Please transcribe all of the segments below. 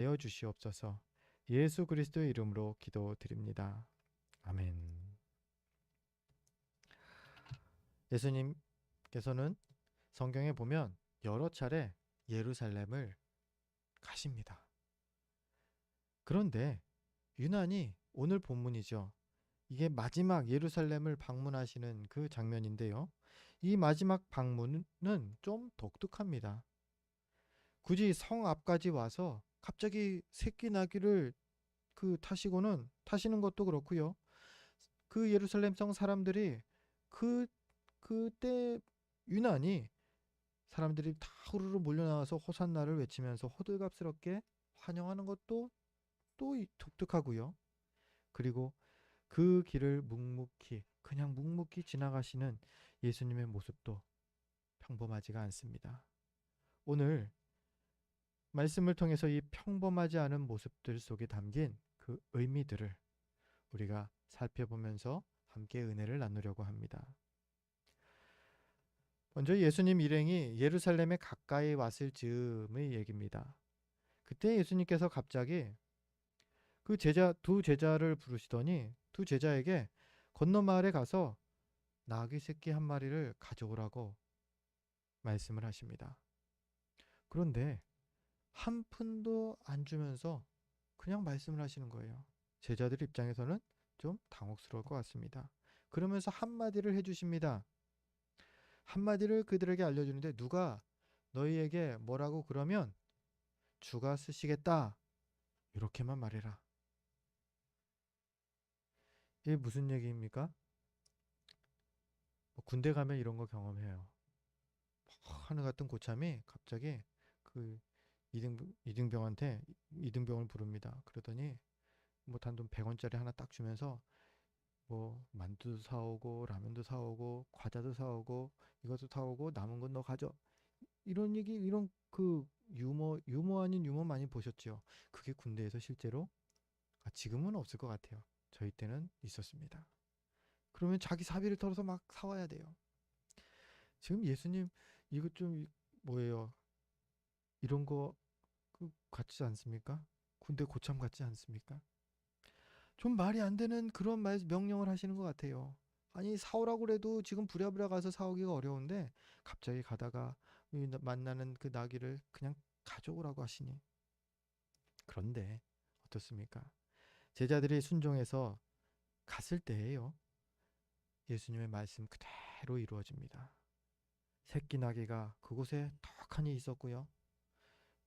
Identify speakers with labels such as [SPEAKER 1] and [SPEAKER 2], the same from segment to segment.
[SPEAKER 1] 하여 주시옵소서. 예수 그리스도의 이름으로 기도드립니다. 아멘. 예수님께서는 성경에 보면 여러 차례 예루살렘을 가십니다. 그런데 유난히 오늘 본문이죠. 이게 마지막 예루살렘을 방문하시는 그 장면인데요. 이 마지막 방문은 좀 독특합니다. 굳이 성 앞까지 와서 갑자기 새끼 나귀를 타시는 것도 그렇고요. 그 예루살렘 성 사람들이 그 그때 유난히 사람들이 다 후루루 몰려 나와서 호산나를 외치면서 호들갑스럽게 환영하는 것도 또 독특하고요. 그리고 그 길을 그냥 묵묵히 지나가시는 예수님의 모습도 평범하지가 않습니다. 오늘 말씀을 통해서 이 평범하지 않은 모습들 속에 담긴 그 의미들을 우리가 살펴보면서 함께 은혜를 나누려고 합니다. 먼저 예수님 일행이 예루살렘에 가까이 왔을 즈음의 얘기입니다. 그때 예수님께서 갑자기 두 제자를 부르시더니 두 제자에게 건너 마을에 가서 나귀 새끼 한 마리를 가져오라고 말씀을 하십니다. 그런데 한 푼도 안 주면서 그냥 말씀을 하시는 거예요. 제자들 입장에서는 좀 당혹스러울 것 같습니다. 그러면서 한마디를 해주십니다. 한마디를 그들에게 알려주는데 누가 너희에게 뭐라고 그러면 주가 쓰시겠다. 이렇게만 말해라. 이게 무슨 얘기입니까? 뭐 군대 가면 이런 거 경험해요. 하늘 같은 고참이 갑자기 그 이등병을 부릅니다. 그러더니 뭐 단돈 100원짜리 하나 딱 주면서 뭐 만두도 사오고 라면도 사오고 과자도 사오고 이것도 사오고 남은 건 너 가져. 이런 얘기 이런 그 유머 아닌 유머 많이 보셨죠? 그게 군대에서 실제로 지금은 없을 것 같아요. 저희 때는 있었습니다. 그러면 자기 사비를 털어서 막 사와야 돼요. 지금 예수님 이거 좀 뭐예요? 이런 거 같지 않습니까? 군대 고참 같지 않습니까? 좀 말이 안 되는 그런 명령을 하시는 것 같아요. 아니 사오라고 그래도 지금 부랴부랴 가서 사오기가 어려운데 갑자기 가다가 만나는 그 나귀를 그냥 가져오라고 하시니. 그런데 어떻습니까? 제자들이 순종해서 갔을 때예요. 예수님의 말씀 그대로 이루어집니다. 새끼 나귀가 그곳에 턱하니 있었고요.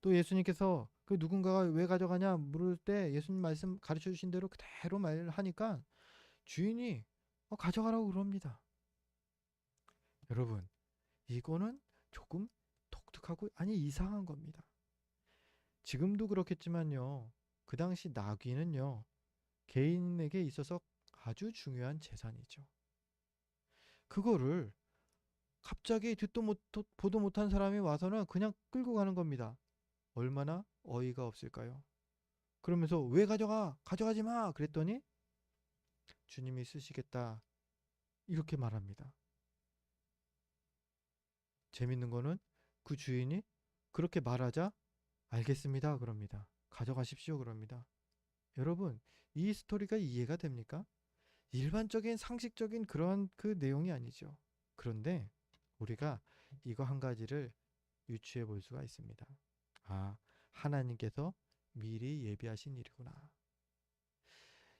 [SPEAKER 1] 또 예수님께서 그 누군가가 왜 가져가냐 물을 때 예수님 말씀 가르쳐 주신 대로 그대로 말하니까 주인이 가져가라고 그럽니다. 여러분, 이거는 조금 독특하고 아니 이상한 겁니다. 지금도 그렇겠지만요. 그 당시 나귀는요. 개인에게 있어서 아주 중요한 재산이죠. 그거를 갑자기 보도 못한 사람이 와서는 그냥 끌고 가는 겁니다. 얼마나 어이가 없을까요? 그러면서 왜 가져가? 가져가지 마! 그랬더니 주님이 쓰시겠다. 이렇게 말합니다. 재밌는 거는 그 주인이 그렇게 말하자 알겠습니다. 그럽니다. 가져가십시오. 그럽니다. 여러분, 이 스토리가 이해가 됩니까? 일반적인 상식적인 그런 그 내용이 아니죠. 그런데 우리가 이거 한 가지를 유추해 볼 수가 있습니다. 아, 하나님께서 미리 예비하신 일이구나.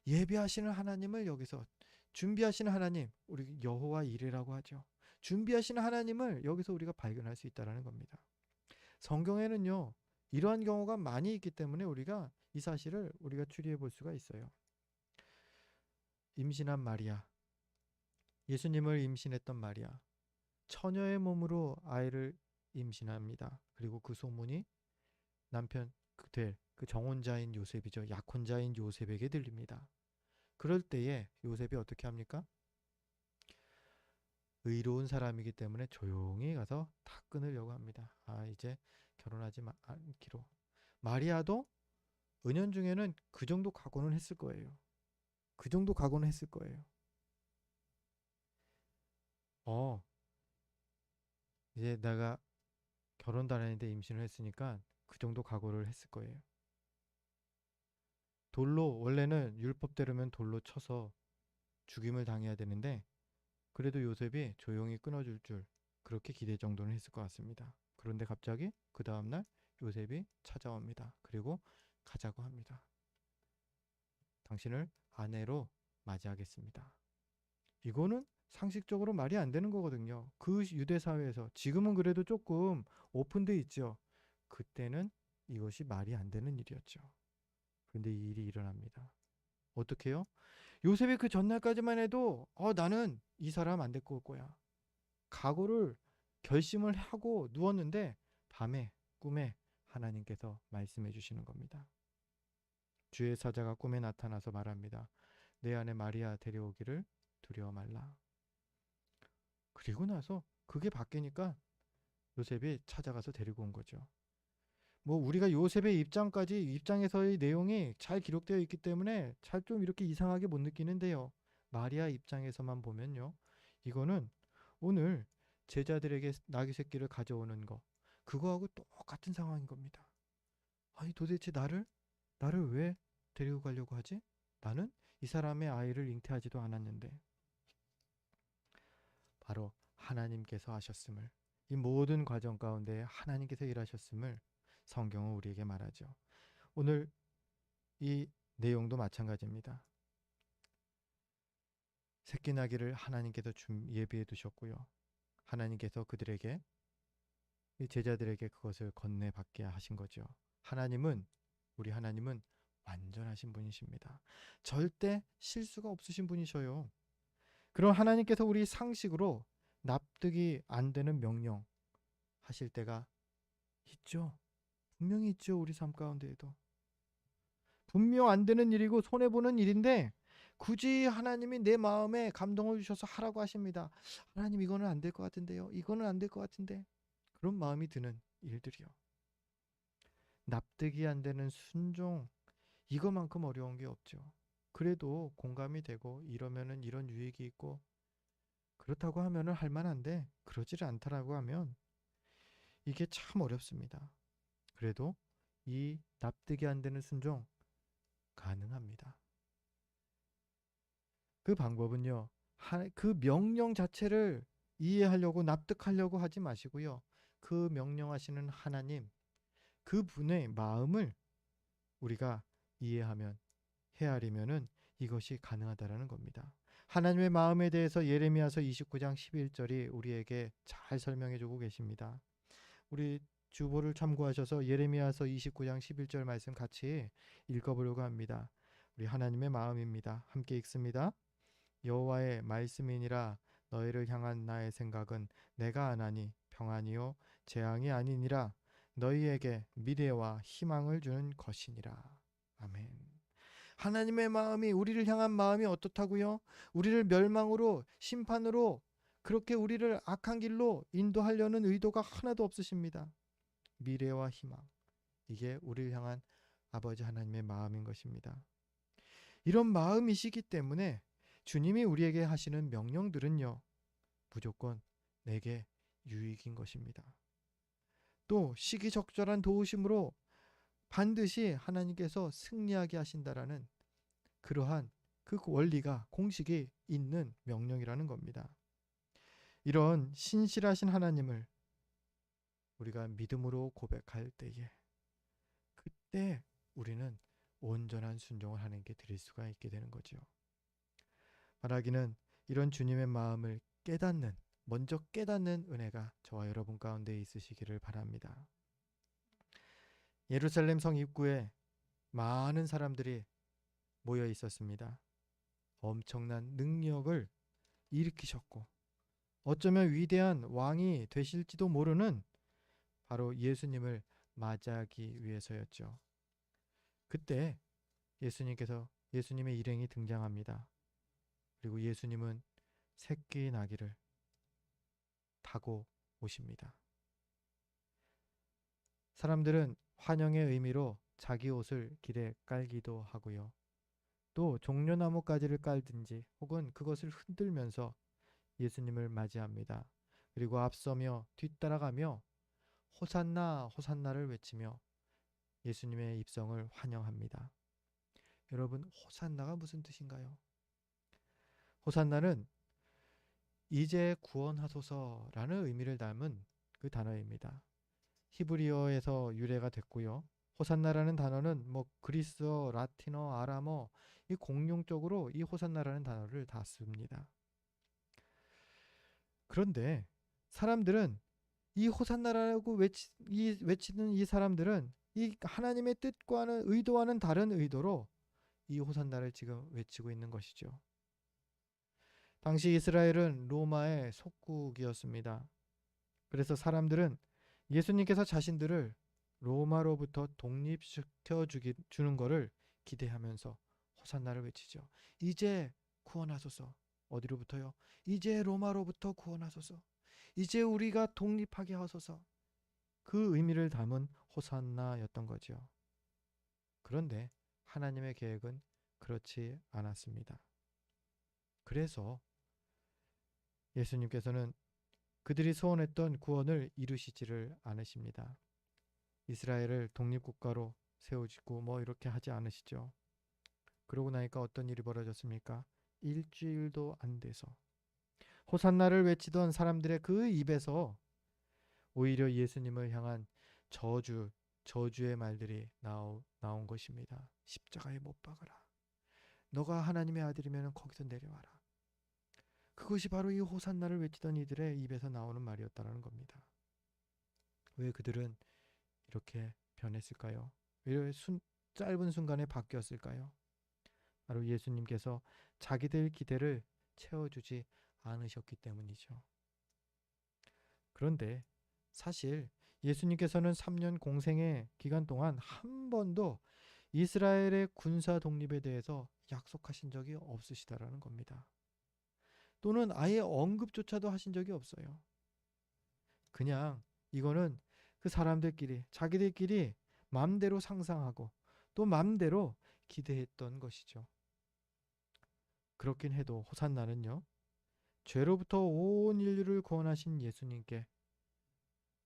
[SPEAKER 1] 예비하시는 하나님을 여기서 준비하시는 하나님, 우리 여호와 이레라고 하죠. 준비하시는 하나님을 여기서 우리가 발견할 수 있다는 겁니다. 성경에는요, 이러한 경우가 많이 있기 때문에 우리가 이 사실을 우리가 추리해 볼 수가 있어요. 임신한 마리아, 예수님을 임신했던 마리아, 처녀의 몸으로 아이를 임신합니다. 그리고 그 소문이 남편 그 정혼자인 요셉이죠. 약혼자인 요셉에게 들립니다. 그럴 때에 요셉이 어떻게 합니까? 의로운 사람이기 때문에 조용히 가서 다 끊으려고 합니다. 이제 결혼하지 않기로. 마리아도 은연중에는 그 정도 각오는 했을 거예요. 그 정도 각오는 했을 거예요. 어, 이제 내가 결혼도 안 했는데 임신을 했으니까 그 정도 각오를 했을 거예요. 돌로 원래는 율법대로면 돌로 쳐서 죽임을 당해야 되는데 그래도 요셉이 조용히 끊어줄 줄 그렇게 기대 정도는 했을 것 같습니다. 그런데 갑자기 그 다음날 요셉이 찾아옵니다. 그리고 가자고 합니다. 당신을 아내로 맞이하겠습니다. 이거는 상식적으로 말이 안 되는 거거든요. 그 유대 사회에서 지금은 그래도 조금 오픈돼 있죠. 그때는 이것이 말이 안 되는 일이었죠. 그런데 이 일이 일어납니다. 어떻게요? 요셉이 그 전날까지만 해도 나는 이 사람 안 데리고 올 거야. 각오를 결심을 하고 누웠는데 밤에 꿈에 하나님께서 말씀해 주시는 겁니다. 주의 사자가 꿈에 나타나서 말합니다. 내 아내 마리아 데려오기를 두려워 말라. 그리고 나서 그게 바뀌니까 요셉이 찾아가서 데리고 온 거죠. 뭐 우리가 요셉의 입장에서의 내용이 잘 기록되어 있기 때문에 잘 좀 이렇게 이상하게 못 느끼는데요. 마리아 입장에서만 보면요. 이거는 오늘 제자들에게 나귀 새끼를 가져오는 거 그거하고 똑같은 상황인 겁니다. 아니 도대체 나를 왜 데리고 가려고 하지? 나는 이 사람의 아이를 잉태하지도 않았는데. 바로 하나님께서 하셨음을, 이 모든 과정 가운데 하나님께서 일하셨음을 성경은 우리에게 말하죠. 오늘 이 내용도 마찬가지입니다. 새끼 나귀를 하나님께서 예비해 두셨고요. 하나님께서 그들에게, 이 제자들에게 그것을 건네받게 하신 거죠. 우리 하나님은 완전하신 분이십니다. 절대 실수가 없으신 분이셔요. 그럼 하나님께서 우리 상식으로 납득이 안 되는 명령 하실 때가 있죠. 분명히 있죠. 우리 삶 가운데에도. 분명 안 되는 일이고 손해보는 일인데 굳이 하나님이 내 마음에 감동을 주셔서 하라고 하십니다. 하나님 이거는 안 될 것 같은데요. 이거는 안 될 것 같은데. 그런 마음이 드는 일들이요. 납득이 안 되는 순종, 이거만큼 어려운 게 없죠. 그래도 공감이 되고 이러면은 이런 유익이 있고 그렇다고 하면은 할 만한데 그러지를 않다라고 하면 이게 참 어렵습니다. 그래도 이 납득이 안 되는 순종 가능합니다. 그 방법은요. 그 명령 자체를 이해하려고 납득하려고 하지 마시고요. 그 명령하시는 하나님, 그분의 마음을 우리가 이해하면 헤아리면은 이것이 가능하다라는 겁니다. 하나님의 마음에 대해서 예레미야서 29장 11절이 우리에게 잘 설명해 주고 계십니다. 우리 주보를 참고하셔서 예레미야서 29장 11절 말씀 같이 읽어보려고 합니다. 우리 하나님의 마음입니다. 함께 읽습니다. 여호와의 말씀이니라. 너희를 향한 나의 생각은 내가 아나니 평안이요 재앙이 아니니라. 너희에게 미래와 희망을 주는 것이니라. 아멘. 하나님의 마음이, 우리를 향한 마음이 어떻다고요? 우리를 멸망으로, 심판으로, 그렇게 우리를 악한 길로 인도하려는 의도가 하나도 없으십니다. 미래와 희망, 이게 우리를 향한 아버지 하나님의 마음인 것입니다. 이런 마음이시기 때문에 주님이 우리에게 하시는 명령들은요, 무조건 내게 유익인 것입니다. 또 시기적절한 도우심으로 반드시 하나님께서 승리하게 하신다라는 그러한 그 원리가, 공식이 있는 명령이라는 겁니다. 이런 신실하신 하나님을 우리가 믿음으로 고백할 때에, 그때 우리는 온전한 순종을 하나님께 드릴 수가 있게 되는 거죠. 말하기는 이런 주님의 마음을 먼저 깨닫는 은혜가 저와 여러분 가운데 있으시기를 바랍니다. 예루살렘 성 입구에 많은 사람들이 모여 있었습니다. 엄청난 능력을 일으키셨고 어쩌면 위대한 왕이 되실지도 모르는 바로 예수님을 맞이하기 위해서였죠. 그때 예수님의 일행이 등장합니다. 그리고 예수님은 새끼 나귀를 타고 오십니다. 사람들은 환영의 의미로 자기 옷을 길에 깔기도 하고요. 또 종려나무 가지를 깔든지 혹은 그것을 흔들면서 예수님을 맞이합니다. 그리고 앞서며 뒤따라가며 호산나 호산나를 외치며 예수님의 입성을 환영합니다. 여러분, 호산나가 무슨 뜻인가요? 호산나는 이제 구원하소서라는 의미를 담은 그 단어입니다. 히브리어에서 유래가 됐고요. 호산나라는 단어는 뭐 그리스어, 라틴어, 아람어 이 공용적으로 이 호산나라는 단어를 다 씁니다. 그런데 사람들은 이 호산나라고 외치는 이 사람들은 이 하나님의 뜻과는 의도와는 다른 의도로 이 호산나를 지금 외치고 있는 것이죠. 당시 이스라엘은 로마의 속국이었습니다. 그래서 사람들은 예수님께서 자신들을 로마로부터 독립시켜 주는 것을 기대하면서 호산나를 외치죠. 이제 구원하소서. 어디로부터요? 이제 로마로부터 구원하소서. 이제 우리가 독립하게 하소서. 그 의미를 담은 호산나였던 거죠. 그런데 하나님의 계획은 그렇지 않았습니다. 그래서 예수님께서는 그들이 소원했던 구원을 이루시지를 않으십니다. 이스라엘을 독립국가로 세우시고 뭐 이렇게 하지 않으시죠. 그러고 나니까 어떤 일이 벌어졌습니까? 일주일도 안 돼서 호산나를 외치던 사람들의 그 입에서 오히려 예수님을 향한 저주의 말들이 나온 것입니다. 십자가에 못 박아라. 너가 하나님의 아들이면 거기서 내려와라. 그것이 바로 이 호산나를 외치던 이들의 입에서 나오는 말이었다는 겁니다. 왜 그들은 이렇게 변했을까요? 왜 짧은 순간에 바뀌었을까요? 바로 예수님께서 자기들 기대를 채워주지 않으셨기 때문이죠. 그런데 사실 예수님께서는 3년 공생의 기간 동안 한 번도 이스라엘의 군사 독립에 대해서 약속하신 적이 없으시다라는 겁니다. 또는 아예 언급조차도 하신 적이 없어요. 그냥 이거는 그 사람들끼리 자기들끼리 마음대로 상상하고 또 마음대로 기대했던 것이죠. 그렇긴 해도 호산나는요, 죄로부터 온 인류를 구원하신 예수님께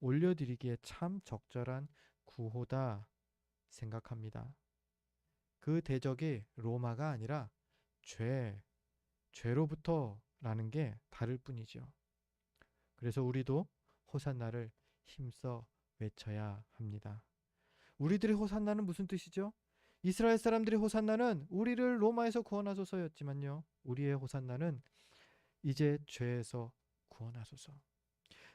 [SPEAKER 1] 올려드리기에 참 적절한 구호다 생각합니다. 그 대적이 로마가 아니라 죄로부터라는 게 다를 뿐이죠. 그래서 우리도 호산나를 힘써 외쳐야 합니다. 우리들의 호산나는 무슨 뜻이죠? 이스라엘 사람들의 호산나는 우리를 로마에서 구원하소서였지만요, 우리의 호산나는 이제 죄에서 구원하소서,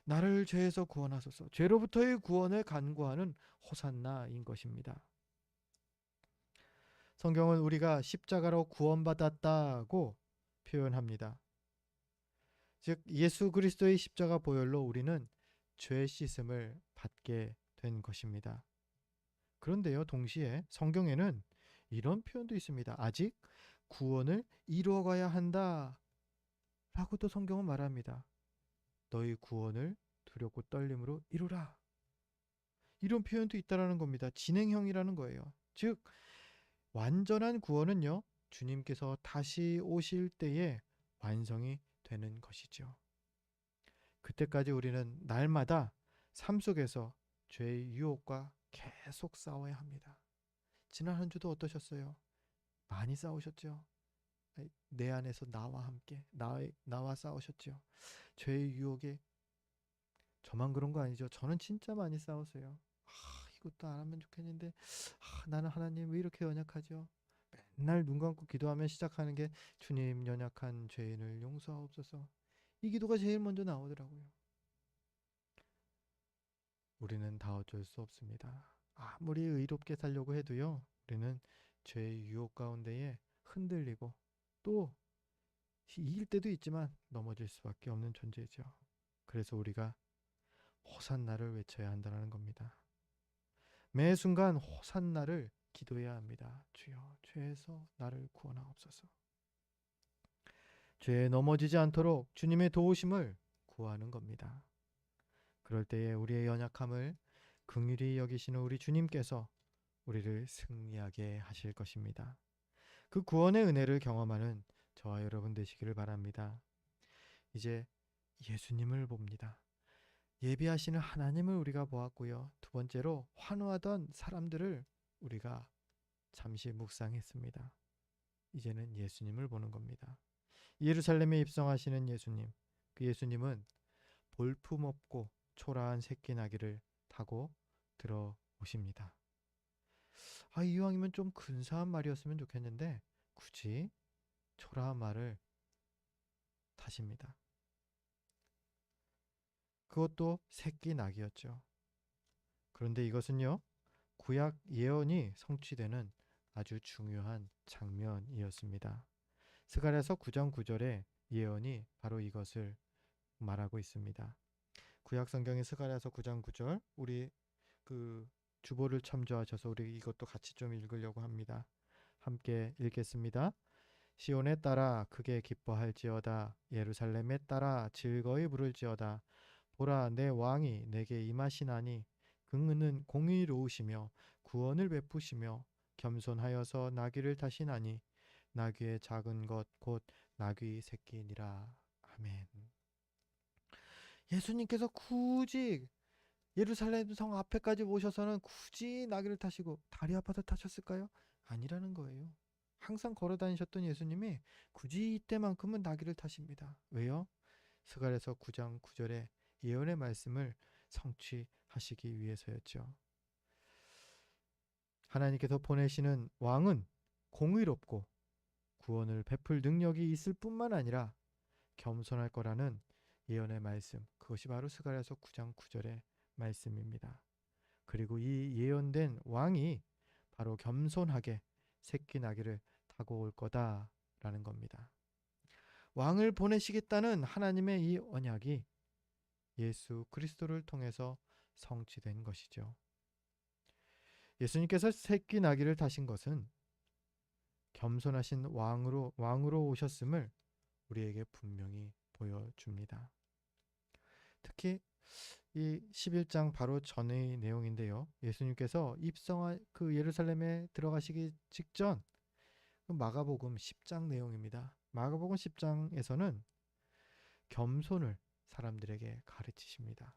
[SPEAKER 1] 나를 죄에서 구원하소서, 죄로부터의 구원을 간구하는 호산나인 것입니다. 성경은 우리가 십자가로 구원받았다고 표현합니다. 즉 예수 그리스도의 십자가 보혈로 우리는 죄 씻음을 받게 된 것입니다. 그런데요, 동시에 성경에는 이런 표현도 있습니다. 아직 구원을 이루어가야 한다 라고도 성경은 말합니다. 너희 구원을 두렵고 떨림으로 이루라. 이런 표현도 있다라는 겁니다. 진행형이라는 거예요. 즉 완전한 구원은요, 주님께서 다시 오실 때에 완성이 되는 것이죠. 그때까지 우리는 날마다 삶 속에서 죄의 유혹과 계속 싸워야 합니다. 지난 한 주도 어떠셨어요? 많이 싸우셨죠? 내 안에서 나와 함께 나와 싸우셨죠? 죄의 유혹에 저만 그런 거 아니죠? 저는 진짜 많이 싸웠어요. 이것도 안 하면 좋겠는데 나는 하나님 왜 이렇게 연약하죠? 맨날 눈 감고 기도하면 시작하는 게 주님, 연약한 죄인을 용서하옵소서. 이 기도가 제일 먼저 나오더라고요. 우리는 다 어쩔 수 없습니다. 아무리 의롭게 살려고 해도요, 우리는 죄의 유혹 가운데에 흔들리고 또 이길 때도 있지만 넘어질 수밖에 없는 존재죠. 그래서 우리가 호산나를 외쳐야 한다는 겁니다. 매 순간 호산나를 기도해야 합니다. 주여, 죄에서 나를 구원하옵소서. 죄에 넘어지지 않도록 주님의 도우심을 구하는 겁니다. 그럴 때에 우리의 연약함을 긍휼히 여기시는 우리 주님께서 우리를 승리하게 하실 것입니다. 그 구원의 은혜를 경험하는 저와 여러분 되시기를 바랍니다. 이제 예수님을 봅니다. 예비하시는 하나님을 우리가 보았고요. 두 번째로 환호하던 사람들을 우리가 잠시 묵상했습니다. 이제는 예수님을 보는 겁니다. 예루살렘에 입성하시는 예수님, 그 예수님은 볼품없고 초라한 새끼 나귀를 타고 들어오십니다. 이왕이면 좀 근사한 말이었으면 좋겠는데 굳이 초라한 말을 타십니다. 그것도 새끼 낙이었죠. 그런데 이것은요, 구약 예언이 성취되는 아주 중요한 장면이었습니다. 스가랴서 9장 9절의 예언이 바로 이것을 말하고 있습니다. 구약 성경의 스가랴서 9장 9절, 우리 그 주보를 참조하셔서 우리 이것도 같이 좀 읽으려고 합니다. 함께 읽겠습니다. 시온에 따라 크게 기뻐할지어다. 예루살렘에 따라 즐거이 부를지어다. 보라, 내 왕이 내게 임하시나니 그는 공의로우시며 구원을 베푸시며 겸손하여서 나귀를 타시나니 나귀의 작은 것 곧 나귀 새끼니라. 아멘. 예수님께서 굳이 예루살렘 성 앞에까지 오셔서는 굳이 나귀를 타시고 다리 아파서 타셨을까요? 아니라는 거예요. 항상 걸어 다니셨던 예수님이 굳이 이때만큼은 나귀를 타십니다. 왜요? 스가랴서 9장 9절의 예언의 말씀을 성취하시기 위해서였죠. 하나님께서 보내시는 왕은 공의롭고 구원을 베풀 능력이 있을 뿐만 아니라 겸손할 거라는 예언의 말씀, 그것이 바로 스가랴서 9장 9절의 말씀입니다. 그리고 이 예언된 왕이 바로 겸손하게 새끼 나귀를 타고 올 거다라는 겁니다. 왕을 보내시겠다는 하나님의 이 언약이 예수 그리스도를 통해서 성취된 것이죠. 예수님께서 새끼 나귀를 타신 것은 겸손하신 왕으로 오셨음을 우리에게 분명히 보여줍니다. 특히 이 11장 바로 전의 내용인데요. 예수님께서 그 예루살렘에 들어가시기 직전 마가복음 10장 내용입니다. 마가복음 10장에서는 겸손을 사람들에게 가르치십니다.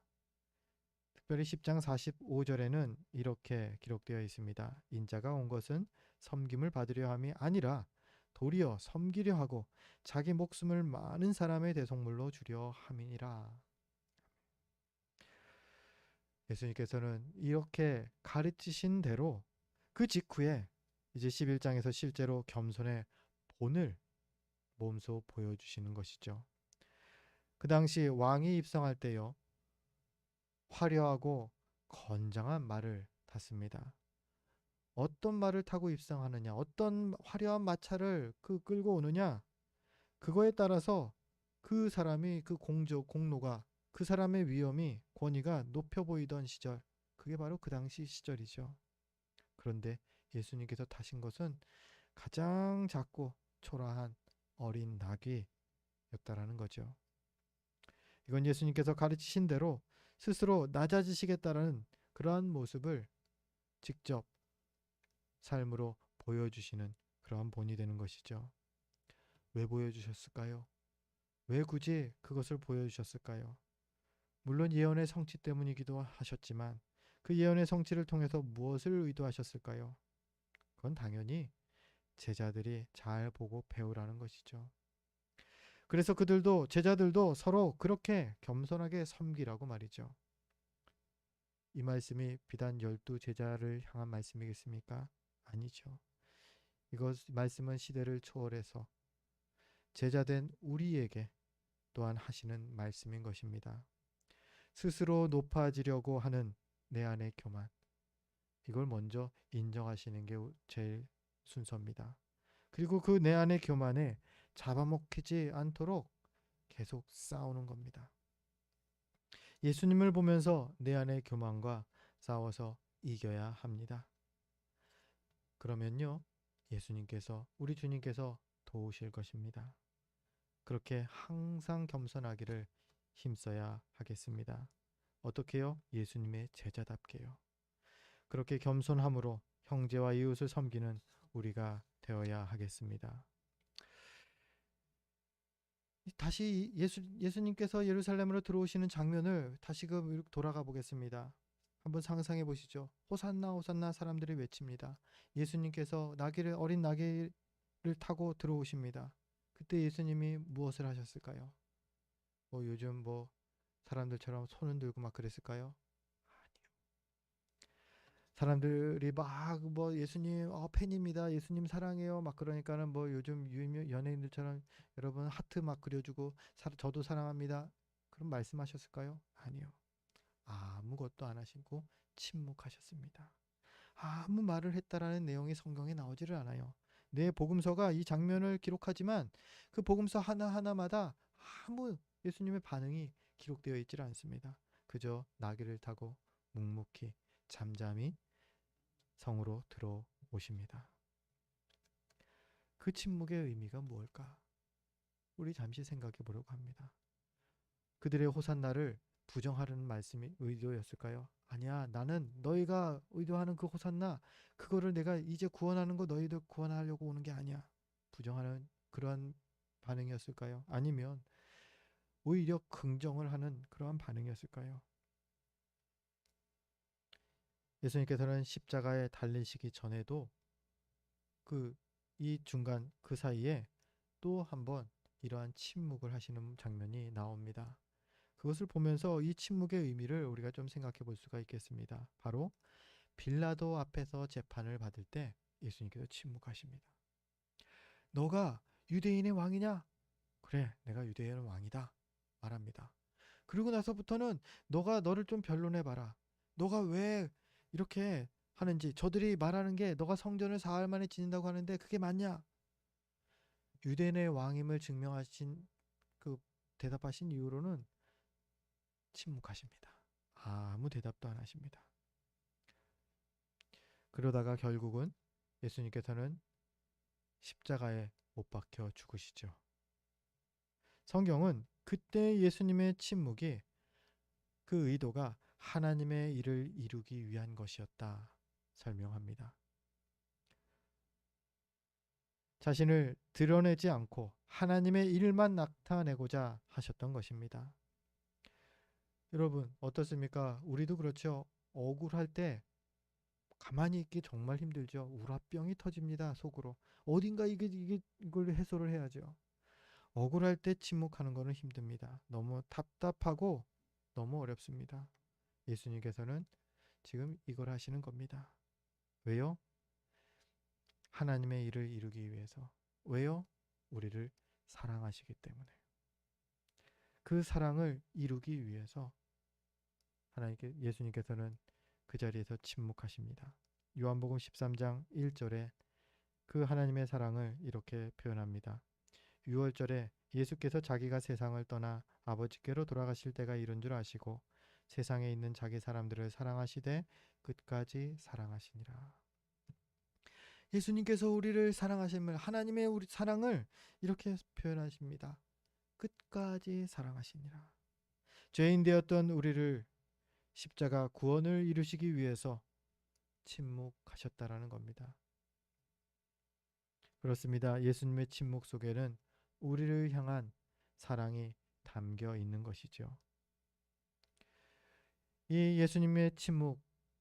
[SPEAKER 1] 특별히 10장 45절에는 이렇게 기록되어 있습니다. 인자가 온 것은 섬김을 받으려 함이 아니라 도리어 섬기려 하고 자기 목숨을 많은 사람의 대속물로 주려 함이니라. 예수님께서는 이렇게 가르치신 대로 그 직후에 이제 11장에서 실제로 겸손의 본을 몸소 보여주시는 것이죠. 그 당시 왕이 입성할 때요, 화려하고 건장한 말을 탔습니다. 어떤 말을 타고 입성하느냐, 어떤 화려한 마차를 끌고 오느냐, 그거에 따라서 그 사람이 그 공로가 그 사람의 위엄이 권위가 높여 보이던 시절, 그게 바로 그 당시 시절이죠. 그런데 예수님께서 타신 것은 가장 작고 초라한 어린 나귀였다라는 거죠. 이건 예수님께서 가르치신 대로 스스로 낮아지시겠다라는 그러한 모습을 직접 삶으로 보여주시는 그러한 본이 되는 것이죠. 왜 보여주셨을까요? 왜 굳이 그것을 보여주셨을까요? 물론 예언의 성취 때문이기도 하셨지만 그 예언의 성취를 통해서 무엇을 의도하셨을까요? 그건 당연히 제자들이 잘 보고 배우라는 것이죠. 그래서 제자들도 서로 그렇게 겸손하게 섬기라고 말이죠. 이 말씀이 비단 12제자를 향한 말씀이겠습니까? 아니죠. 이것 말씀은 시대를 초월해서 제자된 우리에게 또한 하시는 말씀인 것입니다. 스스로 높아지려고 하는 내 안의 교만, 이걸 먼저 인정하시는 게 제일 순서입니다. 그리고 그 내 안의 교만에 잡아먹히지 않도록 계속 싸우는 겁니다. 예수님을 보면서 내 안의 교만과 싸워서 이겨야 합니다. 그러면요, 우리 주님께서 도우실 것입니다. 그렇게 항상 겸손하기를 힘써야 하겠습니다. 어떻게요? 예수님의 제자답게요. 그렇게 겸손함으로 형제와 이웃을 섬기는 우리가 되어야 하겠습니다. 다시 예수님께서 예루살렘으로 들어오시는 장면을 다시금 돌아가 보겠습니다. 한번 상상해 보시죠. 호산나 호산나 사람들이 외칩니다. 예수님께서 어린 나귀를 타고 들어오십니다. 그때 예수님이 무엇을 하셨을까요? 요즘 사람들처럼 손을 들고 막 그랬을까요? 사람들이 막 예수님 팬입니다. 예수님 사랑해요. 막 그러니까는 요즘 유명 연예인들처럼 여러분 하트 막 그려주고 저도 사랑합니다. 그런 말씀하셨을까요? 아니요. 아무것도 안 하시고 침묵하셨습니다. 아무 말을 했다라는 내용이 성경에 나오지를 않아요. 네, 복음서가 이 장면을 기록하지만 그 복음서 하나하나마다 아무 예수님의 반응이 기록되어 있질 않습니다. 그저 나귀를 타고 묵묵히 잠잠히 성으로 들어오십니다. 그 침묵의 의미가 무엇일까? 우리 잠시 생각해 보려고 합니다. 그들의 호산나를 부정하려는 말씀이 의도였을까요? 아니야, 나는 너희가 의도하는 그 호산나, 그거를 내가 이제 구원하는 거 너희들 구원하려고 오는 게 아니야. 부정하는 그러한 반응이었을까요? 아니면 오히려 긍정을 하는 그러한 반응이었을까요? 예수님께서는 십자가에 달리시기 전에도 이 중간 그 사이에 또 한번 이러한 침묵을 하시는 장면이 나옵니다. 그것을 보면서 이 침묵의 의미를 우리가 좀 생각해 볼 수가 있겠습니다. 바로 빌라도 앞에서 재판을 받을 때 예수님께서 침묵하십니다. 너가 유대인의 왕이냐? 그래, 내가 유대인의 왕이다. 말합니다. 그리고 나서부터는 너가 너를 좀 변론해 봐라. 너가 왜 이렇게 하는지, 저들이 말하는 게 너가 성전을 사흘 만에 짓는다고 하는데 그게 맞냐? 유대인의 왕임을 증명하신 그 대답하신 이후로는 침묵하십니다. 아무 대답도 안 하십니다. 그러다가 결국은 예수님께서는 십자가에 못 박혀 죽으시죠. 성경은 그때 예수님의 침묵이 그 의도가 하나님의 일을 이루기 위한 것이었다 설명합니다. 자신을 드러내지 않고 하나님의 일만 나타내고자 하셨던 것입니다. 여러분 어떻습니까? 우리도 그렇죠. 억울할 때 가만히 있기 정말 힘들죠. 우라병이 터집니다. 속으로. 어딘가 이걸 해소를 해야죠. 억울할 때 침묵하는 것은 힘듭니다. 너무 답답하고 너무 어렵습니다. 예수님께서는 지금 이걸 하시는 겁니다. 왜요? 하나님의 일을 이루기 위해서. 왜요? 우리를 사랑하시기 때문에. 그 사랑을 이루기 위해서 예수님께서는 그 자리에서 침묵하십니다. 요한복음 13장 1절에 그 하나님의 사랑을 이렇게 표현합니다. 6월절에 예수께서 자기가 세상을 떠나 아버지께로 돌아가실 때가 이른 줄 아시고 세상에 있는 자기 사람들을 사랑하시되 끝까지 사랑하시니라. 예수님께서 우리를 사랑하심을, 하나님의 우리 사랑을 이렇게 표현하십니다. 끝까지 사랑하시니라. 죄인 되었던 우리를 십자가 구원을 이루시기 위해서 침묵하셨다라는 겁니다. 그렇습니다. 예수님의 침묵 속에는 우리를 향한 사랑이 담겨 있는 것이죠. 이 예수님의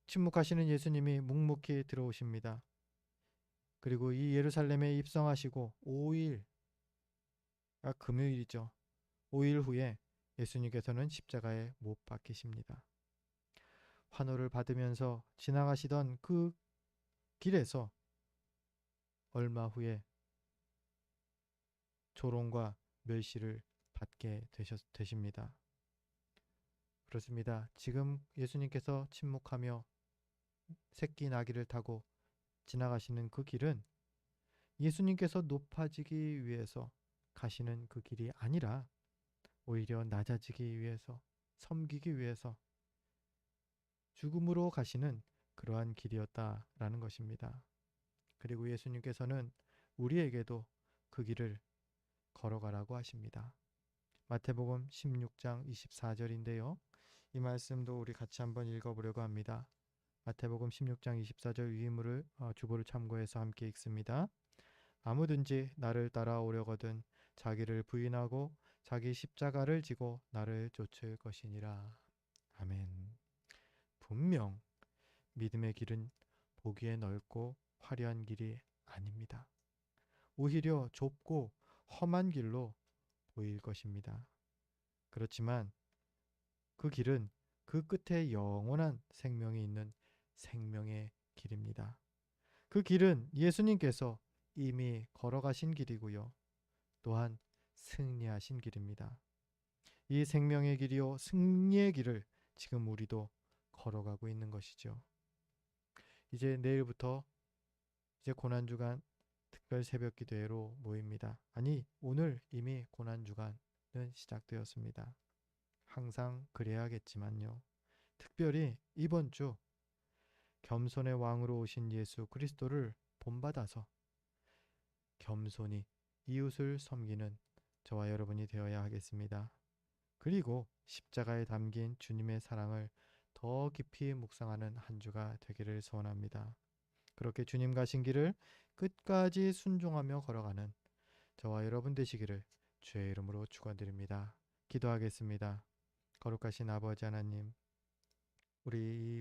[SPEAKER 1] 침묵하시는 예수님이 묵묵히 들어오십니다. 그리고 이 예루살렘에 입성하시고 5일, 금요일이죠. 5일 후에 예수님께서는 십자가에 못 박히십니다. 환호를 받으면서 지나가시던 그 길에서 얼마 후에 조롱과 멸시를 받게 되십니다. 그렇습니다. 지금 예수님께서 침묵하며 새끼 나귀를 타고 지나가시는 그 길은 예수님께서 높아지기 위해서 가시는 그 길이 아니라 오히려 낮아지기 위해서, 섬기기 위해서 죽음으로 가시는 그러한 길이었다라는 것입니다. 그리고 예수님께서는 우리에게도 그 길을 걸어가라고 하십니다. 마태복음 16장 24절인데요. 이 말씀도 우리 같이 한번 읽어보려고 합니다. 마태복음 16장 24절 위문을 주보를 참고해서 함께 읽습니다. 아무든지 나를 따라오려거든 자기를 부인하고 자기 십자가를 지고 나를 쫓을 것이니라. 아멘. 분명 믿음의 길은 보기에 넓고 화려한 길이 아닙니다. 오히려 좁고 험한 길로 보일 것입니다. 그렇지만 그 길은 그 끝에 영원한 생명이 있는 생명의 길입니다. 그 길은 예수님께서 이미 걸어가신 길이고요. 또한 승리하신 길입니다. 이 생명의 길이요 승리의 길을 지금 우리도 걸어가고 있는 것이죠. 이제 내일부터 이제 고난주간 특별 새벽 기도회로 모입니다. 아니, 오늘 이미 고난주간은 시작되었습니다. 항상 그래야겠지만요. 특별히 이번 주 겸손의 왕으로 오신 예수 그리스도를 본받아서 겸손히 이웃을 섬기는 저와 여러분이 되어야 하겠습니다. 그리고 십자가에 담긴 주님의 사랑을 더 깊이 묵상하는 한 주가 되기를 소원합니다. 그렇게 주님 가신 길을 끝까지 순종하며 걸어가는 저와 여러분 되시기를 주의 이름으로 축원드립니다. 기도하겠습니다. 거룩하신 아버지 하나님, 우리